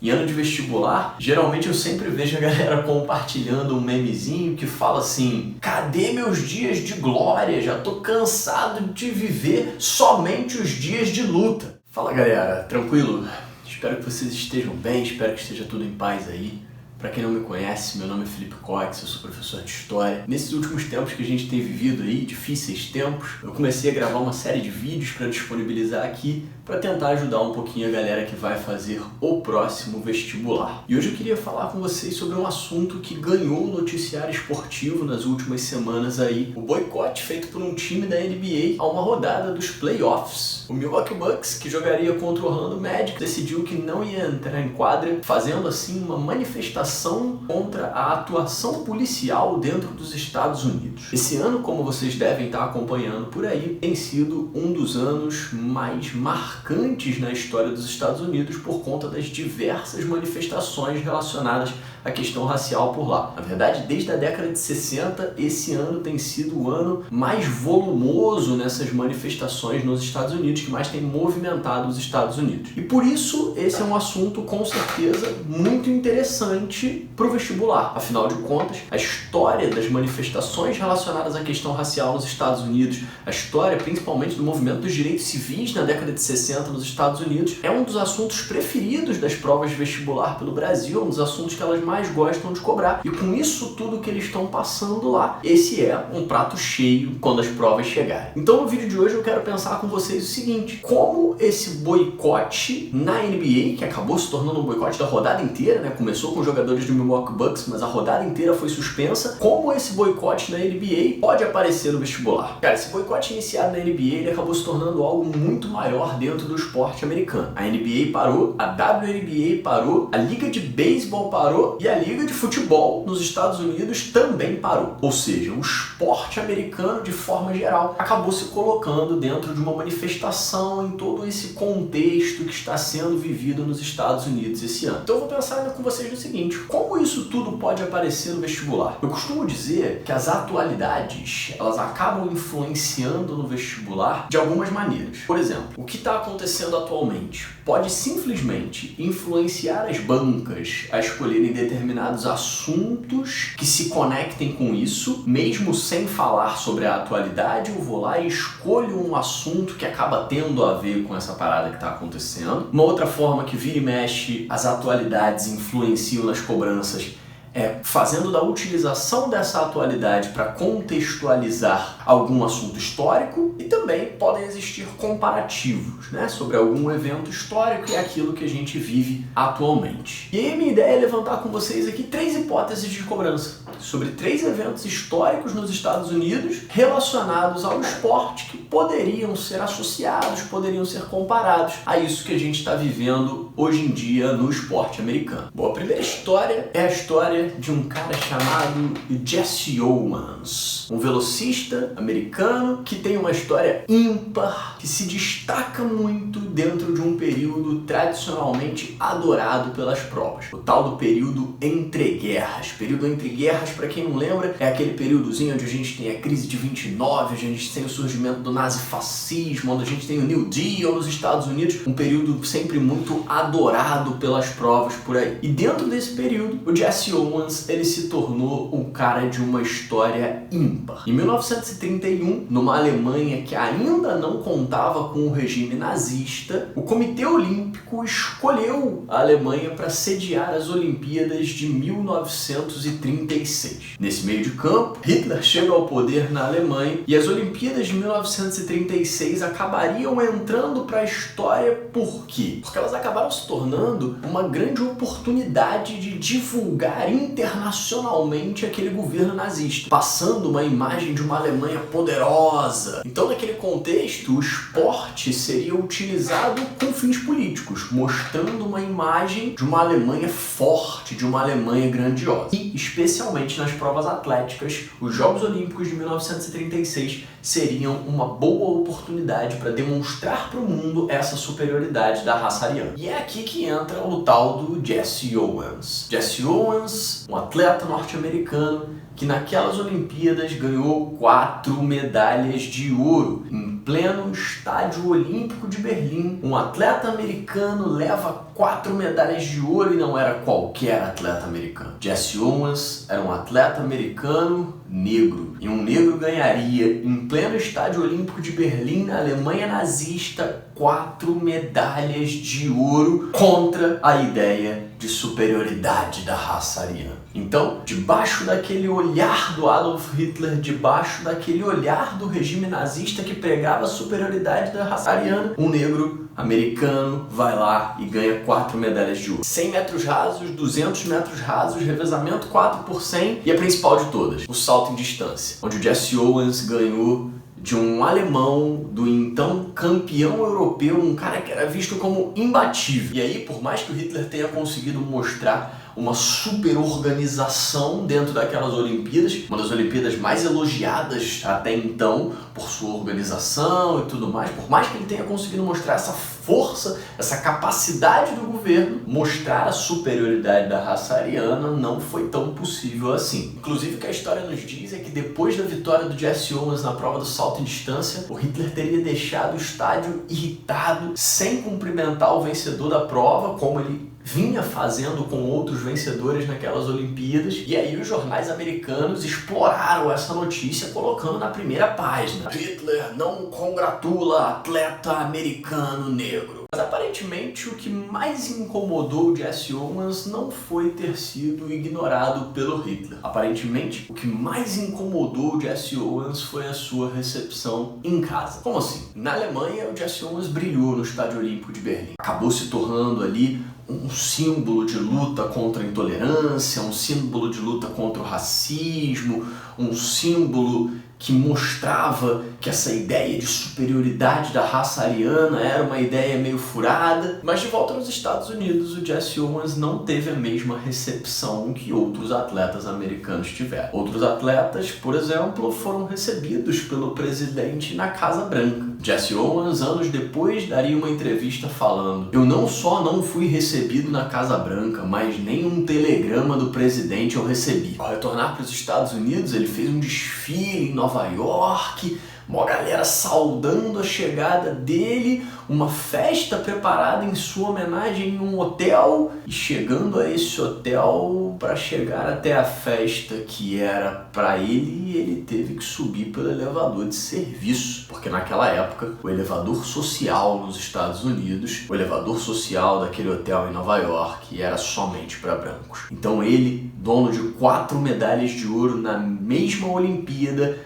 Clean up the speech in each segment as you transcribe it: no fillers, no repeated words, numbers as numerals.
Em ano de vestibular, geralmente eu sempre vejo a galera compartilhando um memezinho que fala assim: cadê meus dias de glória? Já tô cansado de viver somente os dias de luta. Fala galera, tranquilo? Espero que vocês estejam bem, espero que esteja tudo em paz aí. Para quem não me conhece, meu nome é Felipe Cox, eu sou professor de História. Nesses últimos tempos que a gente tem vivido aí, difíceis tempos, eu comecei a gravar uma série de vídeos para disponibilizar aqui para tentar ajudar um pouquinho a galera que vai fazer o próximo vestibular. E hoje eu queria falar com vocês sobre um assunto que ganhou o noticiário esportivo nas últimas semanas aí, o boicote feito por um time da NBA a uma rodada dos playoffs. O Milwaukee Bucks, que jogaria contra o Orlando Magic, decidiu que não ia entrar em quadra, fazendo assim uma manifestação contra a atuação policial dentro dos Estados Unidos. Esse ano, como vocês devem estar acompanhando por aí, tem sido um dos anos mais marcantes na história dos Estados Unidos por conta das diversas manifestações relacionadas à questão racial por lá. Na verdade, desde a década de 60, esse ano tem sido o ano mais volumoso nessas manifestações nos Estados Unidos, que mais tem movimentado os Estados Unidos. E por isso, esse é um assunto, com certeza, muito interessante para o vestibular. Afinal de contas, a história das manifestações relacionadas à questão racial nos Estados Unidos, a história principalmente do movimento dos direitos civis na década de 60 nos Estados Unidos, é um dos assuntos preferidos das provas de vestibular pelo Brasil, um dos assuntos que elas mais gostam de cobrar. E com isso tudo que eles estão passando lá, esse é um prato cheio quando as provas chegarem. Então no vídeo de hoje eu quero pensar com vocês o seguinte: como esse boicote na NBA, que acabou se tornando um boicote da rodada inteira, né? Começou com os jogadores do Milwaukee Bucks, mas a rodada inteira foi suspensa. Como esse boicote na NBA pode aparecer no vestibular? Cara, esse boicote iniciado na NBA, ele acabou se tornando algo muito maior dentro do esporte americano. A NBA parou, a WNBA parou, a Liga de Beisebol parou e a Liga de Futebol nos Estados Unidos também parou. Ou seja, o esporte americano, de forma geral, acabou se colocando dentro de uma manifestação em todo esse contexto que está sendo vivido nos Estados Unidos esse ano. Então eu vou pensar com vocês no seguinte: como isso tudo pode aparecer no vestibular? Eu costumo dizer que as atualidades, elas acabam influenciando no vestibular de algumas maneiras. Por exemplo, o que está acontecendo atualmente pode simplesmente influenciar as bancas a escolherem determinados assuntos que se conectem com isso, mesmo sem falar sobre a atualidade. Eu vou lá e escolho um assunto que acaba tendo a ver com essa parada que está acontecendo. Uma outra forma que vira e mexe as atualidades influenciam nas cobranças é fazendo da utilização dessa atualidade para contextualizar algum assunto histórico, e também podem existir comparativos, né, sobre algum evento histórico e aquilo que a gente vive atualmente. E aí a minha ideia é levantar com vocês aqui 3 hipóteses de cobrança sobre 3 eventos históricos nos Estados Unidos relacionados ao esporte que poderiam ser associados, poderiam ser comparados a isso que a gente está vivendo hoje em dia no esporte americano. Bom, a primeira história é a história de um cara chamado Jesse Owens, um velocista americano que tem uma história ímpar, que se destaca muito dentro de um período tradicionalmente adorado pelas provas, o tal do período entre guerras. Período entre guerras, para quem não lembra, é aquele períodozinho onde a gente tem a crise de 29, onde a gente tem o surgimento do nazifascismo, onde a gente tem o New Deal nos Estados Unidos, um período sempre muito adorado pelas provas por aí. E dentro desse período, o Jesse Owens, ele se tornou um cara de uma história ímpar. Em 1931, numa Alemanha que ainda não contava com o regime nazista, o Comitê Olímpico escolheu a Alemanha para sediar as Olimpíadas de 1936. Nesse meio de campo, Hitler chega ao poder na Alemanha e as Olimpíadas de 1936 acabariam entrando para a história. Por quê? Porque elas acabaram se tornando uma grande oportunidade de divulgar internacionalmente aquele governo nazista, passando uma imagem de uma Alemanha poderosa. Então, naquele contexto, o esporte seria utilizado com fins políticos, mostrando uma imagem de uma Alemanha forte, de uma Alemanha grandiosa. E, especialmente nas provas atléticas, os Jogos Olímpicos de 1936 seriam uma boa oportunidade para demonstrar para o mundo essa superioridade da raça ariana. E é aqui que entra o tal do Jesse Owens. Jesse Owens, um atleta norte-americano que naquelas Olimpíadas ganhou 4 medalhas de ouro. Em pleno Estádio Olímpico de Berlim, um atleta americano leva 4 medalhas de ouro e não era qualquer atleta americano. Jesse Owens era um atleta americano negro. E um negro ganharia, em pleno Estádio Olímpico de Berlim, na Alemanha nazista, 4 medalhas de ouro contra a ideia de superioridade da raça ariana. Então, debaixo daquele olhar do Adolf Hitler, debaixo daquele olhar do regime nazista que pregava a superioridade da raça ariana, um negro americano vai lá e ganha 4 medalhas de ouro. 100 metros rasos, 200 metros rasos, revezamento 4 por 100 e a principal de todas, o salto em distância, onde o Jesse Owens ganhou de um alemão, do então campeão europeu, um cara que era visto como imbatível. E aí, por mais que o Hitler tenha conseguido mostrar uma super organização dentro daquelas Olimpíadas, uma das Olimpíadas mais elogiadas até então por sua organização e tudo mais, por mais que ele tenha conseguido mostrar essa força, essa capacidade do governo, mostrar a superioridade da raça ariana não foi tão possível assim. Inclusive, o que a história nos diz é que depois da vitória do Jesse Owens na prova do salto em distância, o Hitler teria deixado o estádio irritado, sem cumprimentar o vencedor da prova, como ele vinha fazendo com outros vencedores naquelas Olimpíadas, e aí os jornais americanos exploraram essa notícia colocando na primeira página: Hitler não congratula atleta americano negro. Mas aparentemente o que mais incomodou o Jesse Owens não foi ter sido ignorado pelo Hitler. Aparentemente o que mais incomodou o Jesse Owens foi a sua recepção em casa. Como assim? Na Alemanha o Jesse Owens brilhou no Estádio Olímpico de Berlim. Acabou se tornando ali um símbolo de luta contra a intolerância, um símbolo de luta contra o racismo, um símbolo que mostrava que essa ideia de superioridade da raça ariana era uma ideia meio furada. Mas de volta nos Estados Unidos, o Jesse Owens não teve a mesma recepção que outros atletas americanos tiveram. Outros atletas, por exemplo, foram recebidos pelo presidente na Casa Branca. Jesse Owens, anos depois, daria uma entrevista falando: eu não só não fui recebido na Casa Branca, mas nem um telegrama do presidente eu recebi. Ao retornar para os Estados Unidos, ele fez um desfile em Nova York, uma galera saudando a chegada dele, uma festa preparada em sua homenagem em um hotel, e chegando a esse hotel, para chegar até a festa que era para ele, ele teve que subir pelo elevador de serviço, porque naquela época o elevador social nos Estados Unidos, o elevador social daquele hotel em Nova York, era somente para brancos. Então ele, dono de 4 medalhas de ouro na mesma Olimpíada,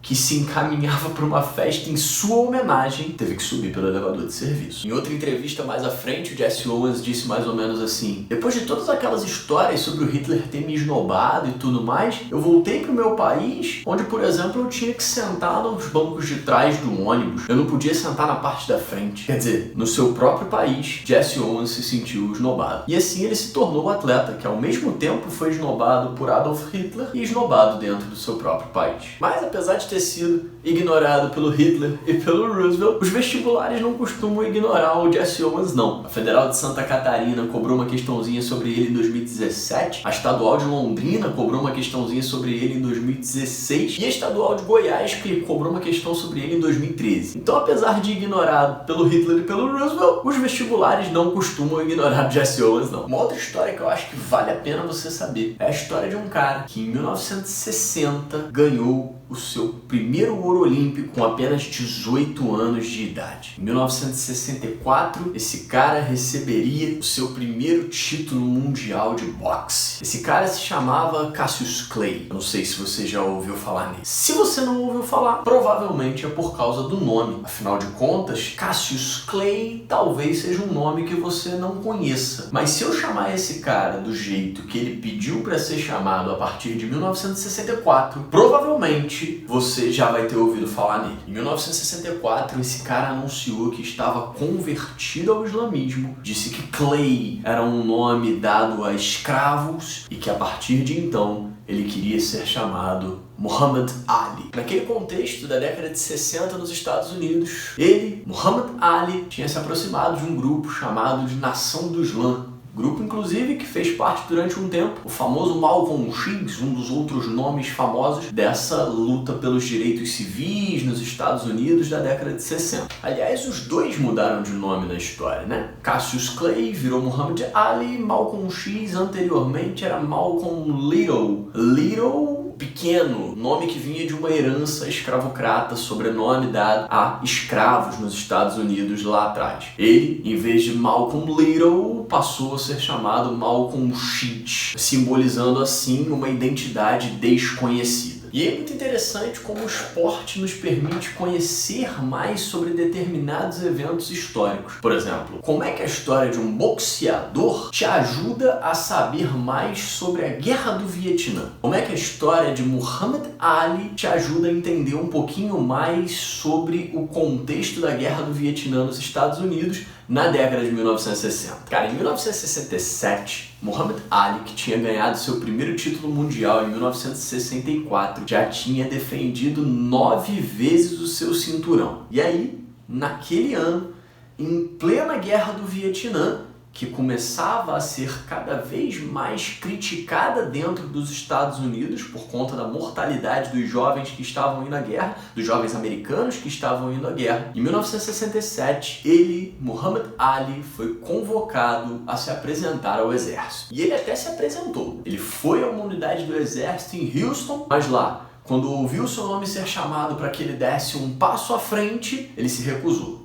que se encaminhava para uma festa em sua homenagem, teve que subir pelo elevador de serviço. Em outra entrevista mais à frente, o Jesse Owens disse mais ou menos assim: depois de todas aquelas histórias sobre o Hitler ter me esnobado e tudo mais, eu voltei para o meu país, onde, por exemplo, eu tinha que sentar nos bancos de trás do ônibus. Eu não podia sentar na parte da frente. Quer dizer, no seu próprio país, Jesse Owens se sentiu esnobado. E assim ele se tornou o atleta que ao mesmo tempo foi esnobado por Adolf Hitler e esnobado dentro do seu próprio país. Mas apesar de ter sido ignorado pelo Hitler e pelo Roosevelt, os vestibulares não costumam ignorar o Jesse Owens, não. A Federal de Santa Catarina cobrou uma questãozinha sobre ele em 2017, a Estadual de Londrina cobrou uma questãozinha sobre ele em 2016 e a Estadual de Goiás que cobrou uma questão sobre ele em 2013. Então, apesar de ignorado pelo Hitler e pelo Roosevelt, os vestibulares não costumam ignorar o Jesse Owens, não. Uma outra história que eu acho que vale a pena você saber é a história de um cara que em 1960 ganhou o seu primeiro ouro olímpico com apenas 18 anos de idade. Em 1964, esse cara receberia o seu primeiro título mundial de boxe. Esse cara se chamava Cassius Clay. Eu não sei se você já ouviu falar nele. Se você não ouviu falar, provavelmente é por causa do nome. Afinal de contas, Cassius Clay talvez seja um nome que você não conheça. Mas se eu chamar esse cara do jeito que ele pediu para ser chamado a partir de 1964, provavelmente você você já vai ter ouvido falar nele. Em 1964, esse cara anunciou que estava convertido ao islamismo, disse que Clay era um nome dado a escravos e que a partir de então ele queria ser chamado Muhammad Ali. Naquele contexto da década de 60 nos Estados Unidos, ele, Muhammad Ali, tinha se aproximado de um grupo chamado de Nação do Islã. Grupo, inclusive, que fez parte durante um tempo, o famoso Malcolm X, um dos outros nomes famosos dessa luta pelos direitos civis nos Estados Unidos da década de 60. Aliás, os dois mudaram de nome na história, né? Cassius Clay virou Muhammad Ali, Malcolm X anteriormente era Malcolm Little. Little, pequeno, nome que vinha de uma herança escravocrata, sobrenome dado a escravos nos Estados Unidos lá atrás. Ele, em vez de Malcolm Little, passou a ser chamado Malcolm X, simbolizando assim uma identidade desconhecida. E é muito interessante como o esporte nos permite conhecer mais sobre determinados eventos históricos. Por exemplo, como é que a história de um boxeador te ajuda a saber mais sobre a Guerra do Vietnã? Como é que a história de Muhammad Ali te ajuda a entender um pouquinho mais sobre o contexto da Guerra do Vietnã nos Estados Unidos na década de 1960. Cara, em 1967, Muhammad Ali, que tinha ganhado seu primeiro título mundial em 1964, já tinha defendido 9 vezes o seu cinturão. E aí, naquele ano, em plena Guerra do Vietnã, que começava a ser cada vez mais criticada dentro dos Estados Unidos por conta da mortalidade dos jovens que estavam indo à guerra, dos jovens americanos que estavam indo à guerra. Em 1967, ele, Muhammad Ali, foi convocado a se apresentar ao exército. E ele até se apresentou. Ele foi a uma unidade do exército em Houston, mas lá, quando ouviu seu nome ser chamado para que ele desse um passo à frente, ele se recusou.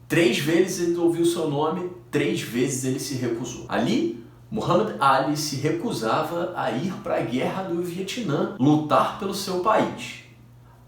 3 vezes ele ouviu seu nome, 3 vezes ele se recusou. Ali, Muhammad Ali se recusava a ir para a Guerra do Vietnã, lutar pelo seu país.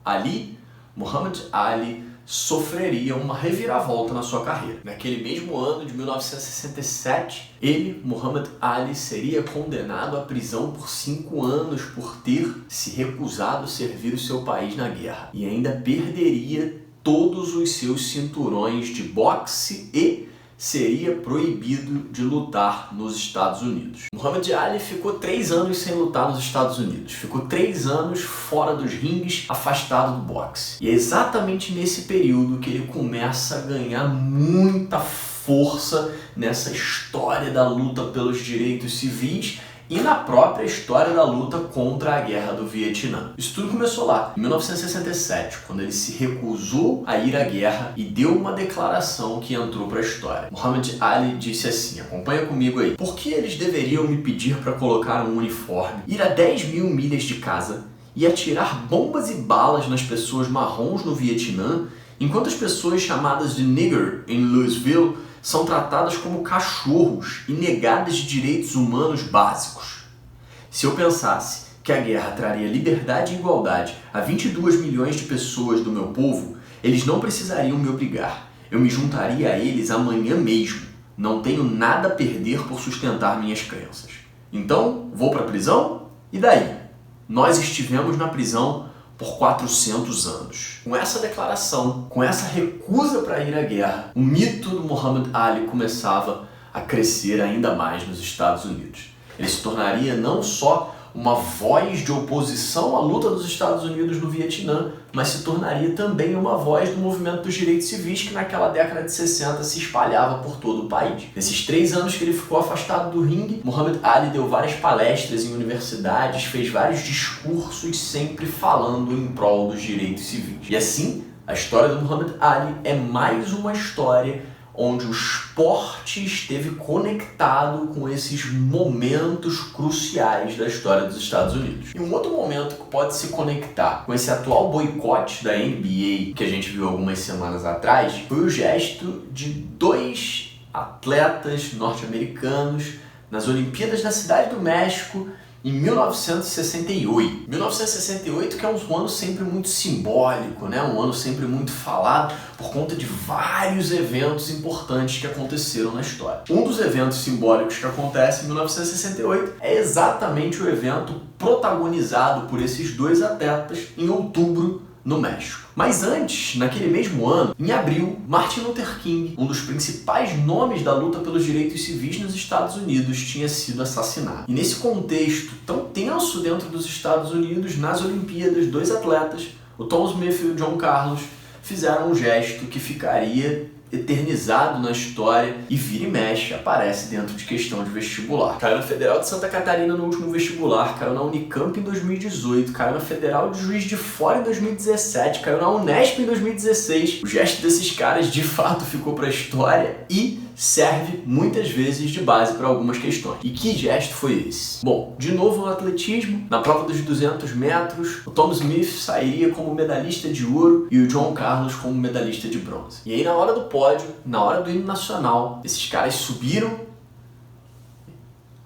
Ali, Muhammad Ali sofreria uma reviravolta na sua carreira. Naquele mesmo ano de 1967, ele, Muhammad Ali, seria condenado à prisão por 5 anos por ter se recusado a servir o seu país na guerra. E ainda perderia todos os seus cinturões de boxe e seria proibido de lutar nos Estados Unidos. Muhammad Ali ficou 3 anos sem lutar nos Estados Unidos. Ficou 3 anos fora dos ringues, afastado do boxe. E é exatamente nesse período que ele começa a ganhar muita força nessa história da luta pelos direitos civis e na própria história da luta contra a Guerra do Vietnã. Isso tudo começou lá, em 1967, quando ele se recusou a ir à guerra e deu uma declaração que entrou para a história. Muhammad Ali disse assim, acompanha comigo aí: por que eles deveriam me pedir para colocar um uniforme, ir a 10.000 milhas de casa e atirar bombas e balas nas pessoas marrons no Vietnã, enquanto as pessoas chamadas de nigger em Louisville são tratadas como cachorros e negadas de direitos humanos básicos? Se eu pensasse que a guerra traria liberdade e igualdade a 22 milhões de pessoas do meu povo, eles não precisariam me obrigar. Eu me juntaria a eles amanhã mesmo. Não tenho nada a perder por sustentar minhas crenças. Então, vou para a prisão? E daí? Nós estivemos na prisão por 400 anos. Com essa declaração, com essa recusa para ir à guerra, o mito do Muhammad Ali começava a crescer ainda mais nos Estados Unidos. Ele se tornaria não só uma voz de oposição à luta dos Estados Unidos no Vietnã, mas se tornaria também uma voz do movimento dos direitos civis que naquela década de 60 se espalhava por todo o país. Nesses 3 anos que ele ficou afastado do ringue, Muhammad Ali deu várias palestras em universidades, fez vários discursos, sempre falando em prol dos direitos civis. E assim, a história do Muhammad Ali é mais uma história onde o esporte esteve conectado com esses momentos cruciais da história dos Estados Unidos. E um outro momento que pode se conectar com esse atual boicote da NBA que a gente viu algumas semanas atrás foi o gesto de 2 atletas norte-americanos nas Olimpíadas da Cidade do México em 1968. 1968 que é um ano sempre muito simbólico, né? Um ano sempre muito falado por conta de vários eventos importantes que aconteceram na história. Um dos eventos simbólicos que acontece em 1968 é exatamente o evento protagonizado por esses 2 atletas em outubro no México. Mas antes, naquele mesmo ano, em abril, Martin Luther King, um dos principais nomes da luta pelos direitos civis nos Estados Unidos, tinha sido assassinado. E nesse contexto tão tenso dentro dos Estados Unidos, nas Olimpíadas, dois atletas, o Tom Smith e o John Carlos, fizeram um gesto que ficaria eternizado na história e vira e mexe, aparece dentro de questão de vestibular. Caiu na Federal de Santa Catarina no último vestibular, caiu na Unicamp em 2018, caiu na Federal de Juiz de Fora em 2017, caiu na Unesp em 2016. O gesto desses caras de fato ficou para a história e serve muitas vezes de base para algumas questões. E que gesto foi esse? Bom, de novo no atletismo, na prova dos 200 metros, o Tom Smith sairia como medalhista de ouro e o John Carlos como medalhista de bronze. E aí na hora do pódio, na hora do hino nacional, esses caras subiram,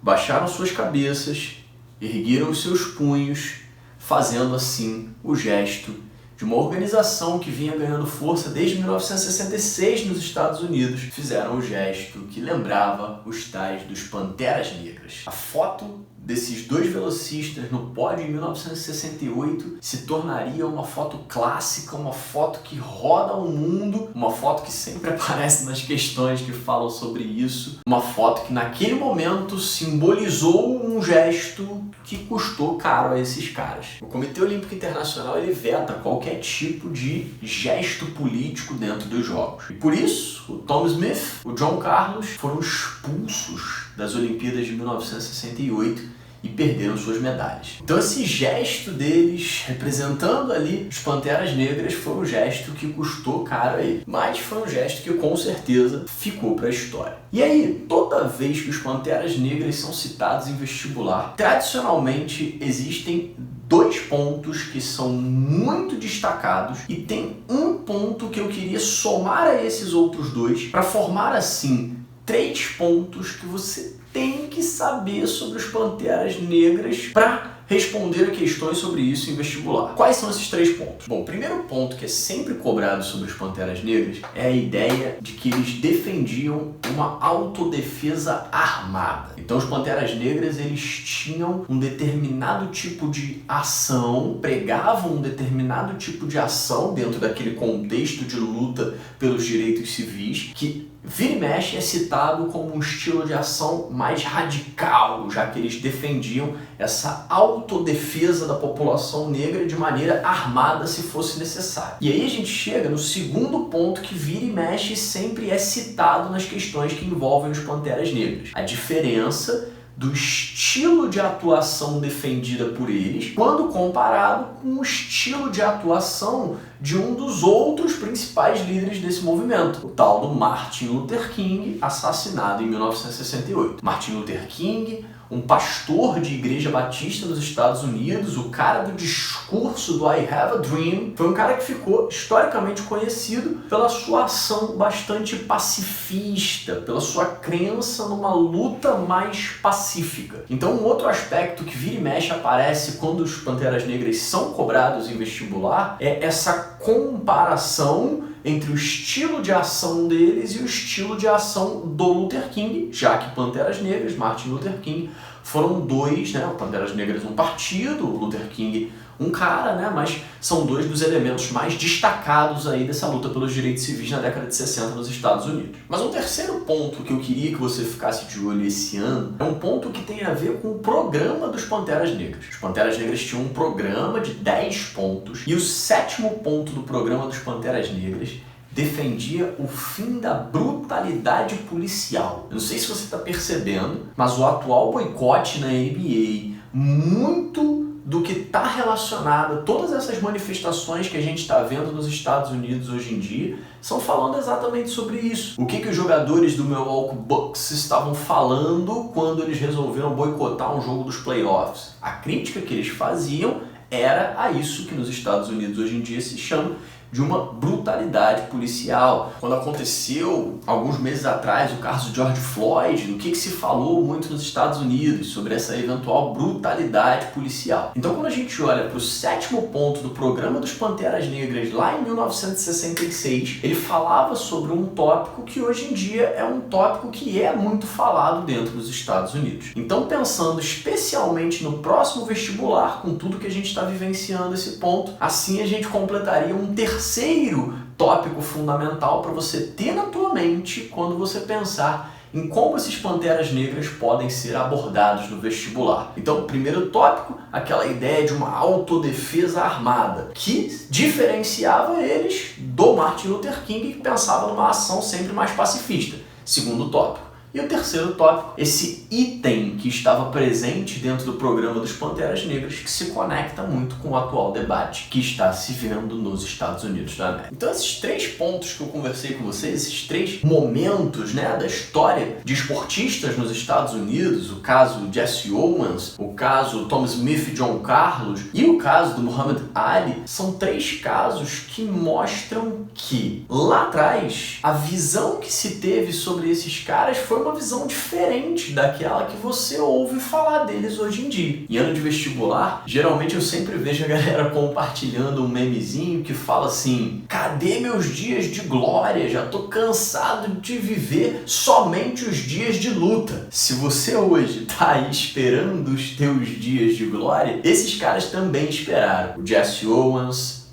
baixaram suas cabeças, ergueram os seus punhos, fazendo assim o gesto de uma organização que vinha ganhando força desde 1966 nos Estados Unidos, fizeram o gesto que lembrava os tais dos Panteras Negras. A foto desses dois velocistas no pódio em 1968 se tornaria uma foto clássica, uma foto que roda o mundo, uma foto que sempre aparece nas questões que falam sobre isso, uma foto que naquele momento simbolizou um gesto que custou caro a esses caras. O Comitê Olímpico Internacional ele veta qualquer tipo de gesto político dentro dos Jogos. E por isso, o Tom Smith, o John Carlos foram expulsos das Olimpíadas de 1968 e perderam suas medalhas. Então esse gesto deles, representando ali os Panteras Negras, foi um gesto que custou caro a ele. Mas foi um gesto que com certeza ficou para a história. E aí, toda vez que os Panteras Negras são citados em vestibular, tradicionalmente existem dois pontos que são muito destacados e tem um ponto que eu queria somar a esses outros dois para formar assim 3 pontos que você tem que saber sobre os Panteras Negras para responder a questões sobre isso em vestibular. Quais são esses 3 pontos? Bom, o primeiro ponto que é sempre cobrado sobre os Panteras Negras é a ideia de que eles defendiam uma autodefesa armada. Então os Panteras Negras eles tinham um determinado tipo de ação, pregavam um determinado tipo de ação dentro daquele contexto de luta pelos direitos civis que vira e mexe é citado como um estilo de ação mais radical, já que eles defendiam essa autodefesa da população negra de maneira armada se fosse necessário. E aí a gente chega no segundo ponto que vira e mexe sempre é citado nas questões que envolvem os Panteras Negras. A diferença do estilo de atuação defendida por eles, quando comparado com o estilo de atuação de um dos outros principais líderes desse movimento, o tal do Martin Luther King, assassinado em 1968. Martin Luther King, um pastor de igreja batista nos Estados Unidos, o cara do discurso do I Have a Dream, foi um cara que ficou historicamente conhecido pela sua ação bastante pacifista, pela sua crença numa luta mais pacífica. Então um outro aspecto que vira e mexe aparece quando os Panteras Negras são cobrados em vestibular é essa comparação entre o estilo de ação deles e o estilo de ação do Luther King, já que Panteras Negras, Martin Luther King, foram dois, né? O Panteras Negras um partido, o Luther King um cara, né? Mas são dois dos elementos mais destacados aí dessa luta pelos direitos civis na década de 60 nos Estados Unidos. Mas um terceiro ponto que eu queria que você ficasse de olho esse ano é um ponto que tem a ver com o programa dos Panteras Negras. Os Panteras Negras tinham um programa de 10 pontos e o 7º ponto do programa dos Panteras Negras defendia o fim da brutalidade policial. Eu não sei se você está percebendo, mas o atual boicote na NBA, muito do que está relacionado a todas essas manifestações que a gente está vendo nos Estados Unidos hoje em dia, são falando exatamente sobre isso. O que os jogadores do Milwaukee Bucks estavam falando quando eles resolveram boicotar um jogo dos playoffs? A crítica que eles faziam era a isso que nos Estados Unidos hoje em dia se chama de uma brutalidade policial. Quando aconteceu, alguns meses atrás, o caso de George Floyd, do que se falou muito nos Estados Unidos sobre essa eventual brutalidade policial. Então, quando a gente olha para o 7º ponto do Programa dos Panteras Negras, lá em 1966, ele falava sobre um tópico que hoje em dia é um tópico que é muito falado dentro dos Estados Unidos. Então, pensando especialmente no próximo vestibular, com tudo que a gente está vivenciando esse ponto, assim a gente completaria um terceiro tópico fundamental para você ter na tua mente quando você pensar em como esses panteras negras podem ser abordados no vestibular. Então, o primeiro tópico, aquela ideia de uma autodefesa armada, que diferenciava eles do Martin Luther King, que pensava numa ação sempre mais pacifista. Segundo tópico. E o terceiro tópico, esse item que estava presente dentro do Programa dos Panteras Negras, que se conecta muito com o atual debate que está se vendo nos Estados Unidos da América. Então, esses 3 pontos que eu conversei com vocês, esses 3 momentos, da história de esportistas nos Estados Unidos, o caso Jesse Owens, o caso Tom Smith e John Carlos e o caso do Muhammad Ali, são 3 casos que mostram que lá atrás a visão que se teve sobre esses caras foi uma visão diferente daquela que você ouve falar deles hoje em dia. Em ano de vestibular, geralmente eu sempre vejo a galera compartilhando um memezinho que fala assim: cadê meus dias de glória? Já tô cansado de viver somente os dias de luta. Se você hoje tá aí esperando os teus dias de glória, esses caras também esperaram. O Jesse Owens,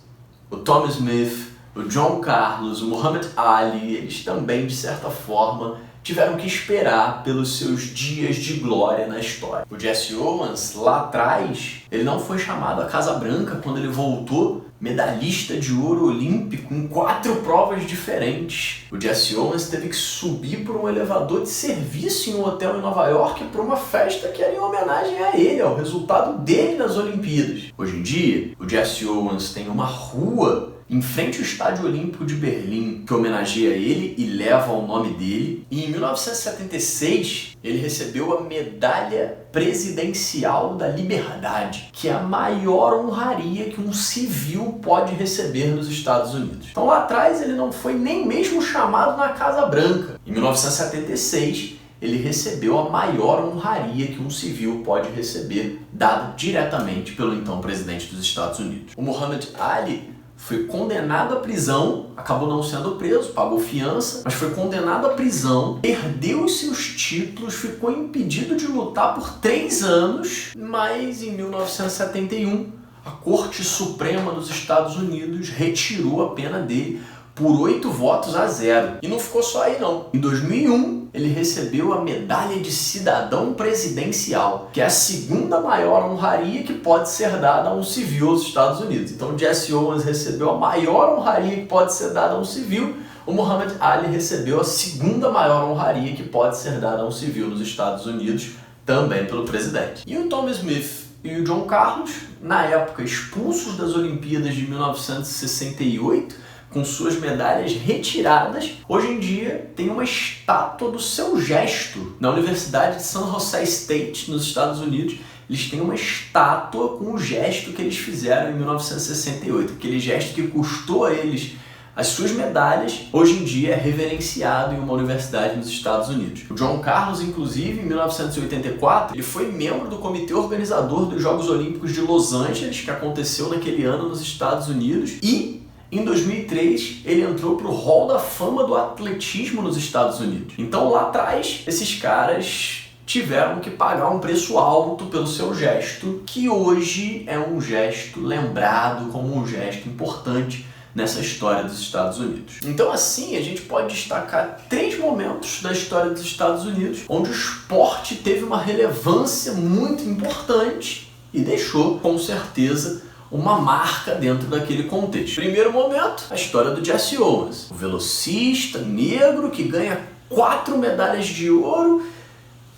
o Tom Smith, o John Carlos, o Muhammad Ali, eles também, de certa forma, tiveram que esperar pelos seus dias de glória na história. O Jesse Owens, lá atrás, ele não foi chamado à Casa Branca quando ele voltou medalhista de ouro olímpico em 4 provas diferentes. O Jesse Owens teve que subir por um elevador de serviço em um hotel em Nova York para uma festa que era em homenagem a ele, ao resultado dele nas Olimpíadas. Hoje em dia, o Jesse Owens tem uma rua em frente ao Estádio Olímpico de Berlim, que homenageia ele e leva o nome dele. E em 1976, ele recebeu a Medalha Presidencial da Liberdade, que é a maior honraria que um civil pode receber nos Estados Unidos. Então lá atrás ele não foi nem mesmo chamado na Casa Branca. Em 1976, ele recebeu a maior honraria que um civil pode receber, dada diretamente pelo então presidente dos Estados Unidos. O Muhammad Ali foi condenado à prisão, acabou não sendo preso, pagou fiança, mas foi condenado à prisão, perdeu os seus títulos, ficou impedido de lutar por 3 anos, mas em 1971 a Corte Suprema dos Estados Unidos retirou a pena dele por 8-0. E não ficou só aí não. Em 2001, ele recebeu a Medalha de Cidadão Presidencial, que é a 2ª maior honraria que pode ser dada a um civil aos Estados Unidos. Então, Jesse Owens recebeu a maior honraria que pode ser dada a um civil, o Muhammad Ali recebeu a 2ª maior honraria que pode ser dada a um civil nos Estados Unidos, também pelo presidente. E o Tom Smith e o John Carlos, na época expulsos das Olimpíadas de 1968, com suas medalhas retiradas, hoje em dia tem uma estátua do seu gesto. Na Universidade de San Jose State, nos Estados Unidos, eles têm uma estátua com o gesto que eles fizeram em 1968. Aquele gesto que custou a eles as suas medalhas, hoje em dia é reverenciado em uma universidade nos Estados Unidos. O John Carlos, inclusive, em 1984, ele foi membro do comitê organizador dos Jogos Olímpicos de Los Angeles, que aconteceu naquele ano nos Estados Unidos, e em 2003, ele entrou para o Hall da Fama do Atletismo nos Estados Unidos. Então, lá atrás, esses caras tiveram que pagar um preço alto pelo seu gesto, que hoje é um gesto lembrado como um gesto importante nessa história dos Estados Unidos. Então, assim, a gente pode destacar 3 momentos da história dos Estados Unidos onde o esporte teve uma relevância muito importante e deixou, com certeza, uma marca dentro daquele contexto. Primeiro momento, a história do Jesse Owens, o velocista negro que ganha 4 medalhas de ouro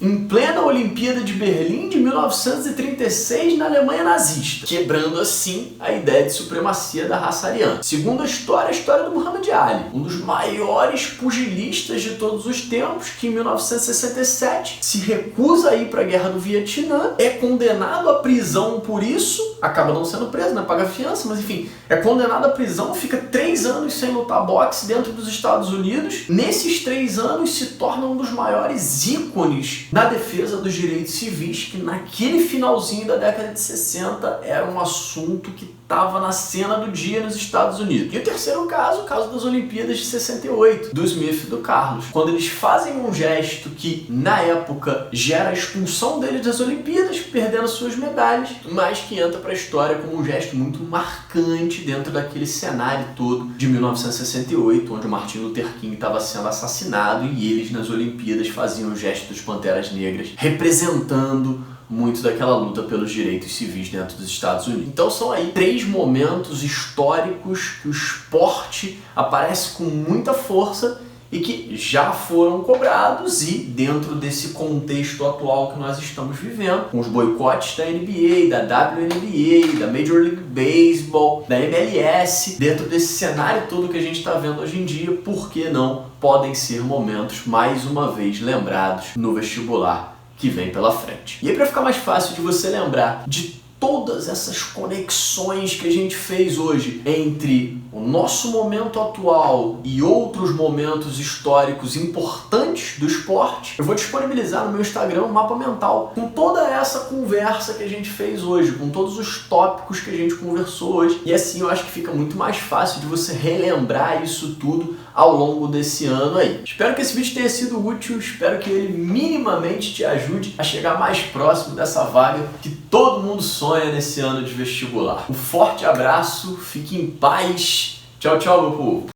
em plena Olimpíada de Berlim de 1936 na Alemanha nazista, quebrando assim a ideia de supremacia da raça ariana. Segundo a história do Muhammad Ali, um dos maiores pugilistas de todos os tempos, que em 1967 se recusa a ir para a guerra do Vietnã, é condenado à prisão por isso, acaba não sendo preso, né? Paga fiança, mas enfim, é condenado à prisão, fica 3 anos sem lutar boxe dentro dos Estados Unidos. Nesses 3 anos se torna um dos maiores ícones na defesa dos direitos civis, que naquele finalzinho da década de 60 era um assunto que estava na cena do dia nos Estados Unidos. E o terceiro caso, o caso das Olimpíadas de 68, do Smith e do Carlos, quando eles fazem um gesto que, na época, gera a expulsão deles das Olimpíadas, perdendo suas medalhas, mas que entra para a história como um gesto muito marcante dentro daquele cenário todo de 1968, onde o Martin Luther King estava sendo assassinado e eles, nas Olimpíadas, faziam o gesto dos Panteras Negras, representando muito daquela luta pelos direitos civis dentro dos Estados Unidos. Então são aí 3 momentos históricos que o esporte aparece com muita força e que já foram cobrados, e dentro desse contexto atual que nós estamos vivendo, com os boicotes da NBA, da WNBA, da Major League Baseball, da MLS, dentro desse cenário todo que a gente está vendo hoje em dia, por que não podem ser momentos mais uma vez lembrados no vestibular que vem pela frente. E aí, para ficar mais fácil de você lembrar de todas essas conexões que a gente fez hoje entre o nosso momento atual e outros momentos históricos importantes do esporte, eu vou disponibilizar no meu Instagram um mapa mental com toda essa conversa que a gente fez hoje, com todos os tópicos que a gente conversou hoje, e assim eu acho que fica muito mais fácil de você relembrar isso tudo ao longo desse ano aí. Espero que esse vídeo tenha sido útil, espero que ele minimamente te ajude a chegar mais próximo dessa vaga que todo mundo sonha nesse ano de vestibular. Um forte abraço, fique em paz. Tchau, tchau, meu povo!